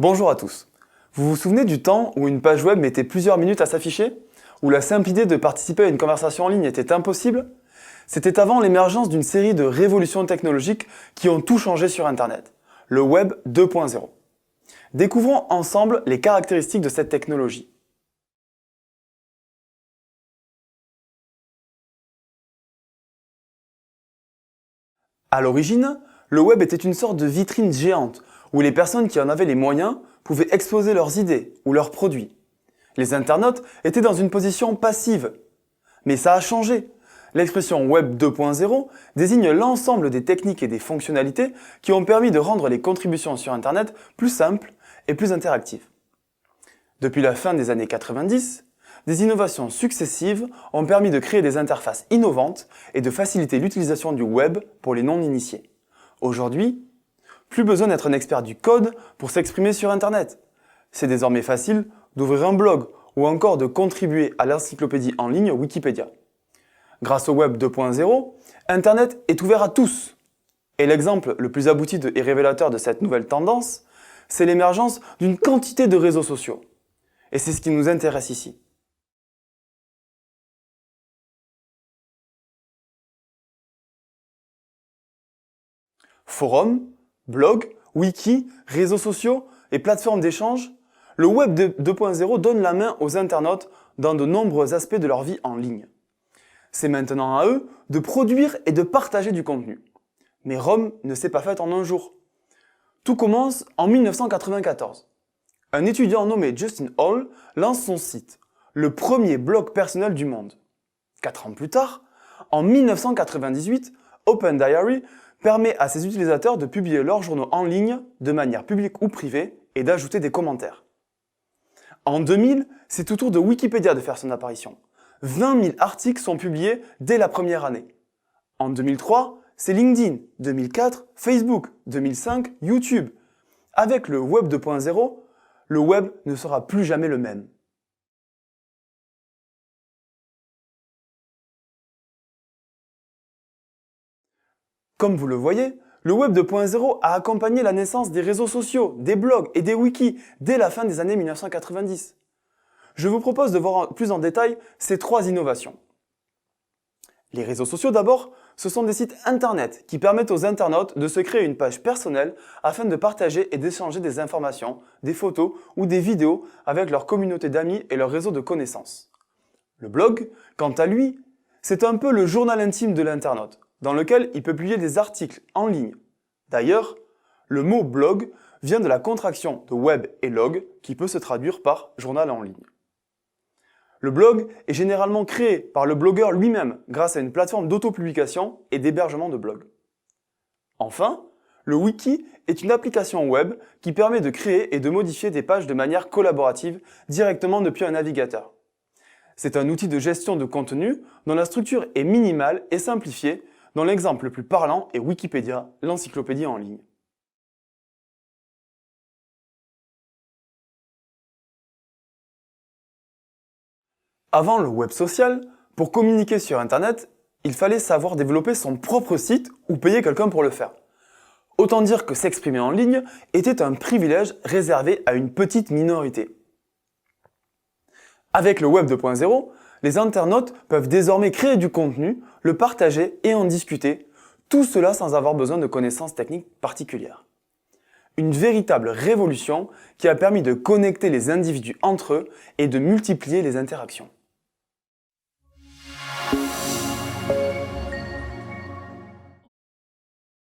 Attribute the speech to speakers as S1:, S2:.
S1: Bonjour à tous. Vous vous souvenez du temps où une page web mettait plusieurs minutes à s'afficher? Où la simple idée de participer à une conversation en ligne était impossible? C'était avant l'émergence d'une série de révolutions technologiques qui ont tout changé sur Internet. Le Web 2.0. Découvrons ensemble les caractéristiques de cette technologie. À l'origine, le web était une sorte de vitrine géante où les personnes qui en avaient les moyens pouvaient exposer leurs idées ou leurs produits. Les internautes étaient dans une position passive. Mais ça a changé. L'expression Web 2.0 désigne l'ensemble des techniques et des fonctionnalités qui ont permis de rendre les contributions sur Internet plus simples et plus interactives. Depuis la fin des années 90, des innovations successives ont permis de créer des interfaces innovantes et de faciliter l'utilisation du web pour les non-initiés. Aujourd'hui, plus besoin d'être un expert du code pour s'exprimer sur Internet. C'est désormais facile d'ouvrir un blog ou encore de contribuer à l'encyclopédie en ligne Wikipédia. Grâce au Web 2.0, Internet est ouvert à tous. Et l'exemple le plus abouti et révélateur de cette nouvelle tendance, c'est l'émergence d'une quantité de réseaux sociaux. Et c'est ce qui nous intéresse ici. Forums, blogs, wiki, réseaux sociaux et plateformes d'échange, le Web 2.0 donne la main aux internautes dans de nombreux aspects de leur vie en ligne. C'est maintenant à eux de produire et de partager du contenu. Mais Rome ne s'est pas faite en un jour. Tout commence en 1994. Un étudiant nommé Justin Hall lance son site, le premier blog personnel du monde. 4 ans plus tard, en 1998, Open Diary permet à ses utilisateurs de publier leurs journaux en ligne de manière publique ou privée et d'ajouter des commentaires. En 2000, c'est au tour de Wikipédia de faire son apparition. 20 000 articles sont publiés dès la première année. En 2003, c'est LinkedIn, 2004, Facebook, 2005, YouTube. Avec le Web 2.0, le web ne sera plus jamais le même. Comme vous le voyez, le Web 2.0 a accompagné la naissance des réseaux sociaux, des blogs et des wikis dès la fin des années 1990. Je vous propose de voir plus en détail ces 3 innovations. Les réseaux sociaux d'abord, ce sont des sites internet qui permettent aux internautes de se créer une page personnelle afin de partager et d'échanger des informations, des photos ou des vidéos avec leur communauté d'amis et leur réseau de connaissances. Le blog, quant à lui, c'est un peu le journal intime de l'internaute, dans lequel il peut publier des articles en ligne. D'ailleurs, le mot blog vient de la contraction de web et log qui peut se traduire par journal en ligne. Le blog est généralement créé par le blogueur lui-même grâce à une plateforme d'autopublication et d'hébergement de blog. Enfin, le wiki est une application web qui permet de créer et de modifier des pages de manière collaborative directement depuis un navigateur. C'est un outil de gestion de contenu dont la structure est minimale et simplifiée, dont l'exemple le plus parlant est Wikipédia, l'encyclopédie en ligne. Avant le web social, pour communiquer sur Internet, il fallait savoir développer son propre site ou payer quelqu'un pour le faire. Autant dire que s'exprimer en ligne était un privilège réservé à une petite minorité. Avec le Web 2.0, les internautes peuvent désormais créer du contenu, le partager et en discuter, tout cela sans avoir besoin de connaissances techniques particulières. Une véritable révolution qui a permis de connecter les individus entre eux et de multiplier les interactions.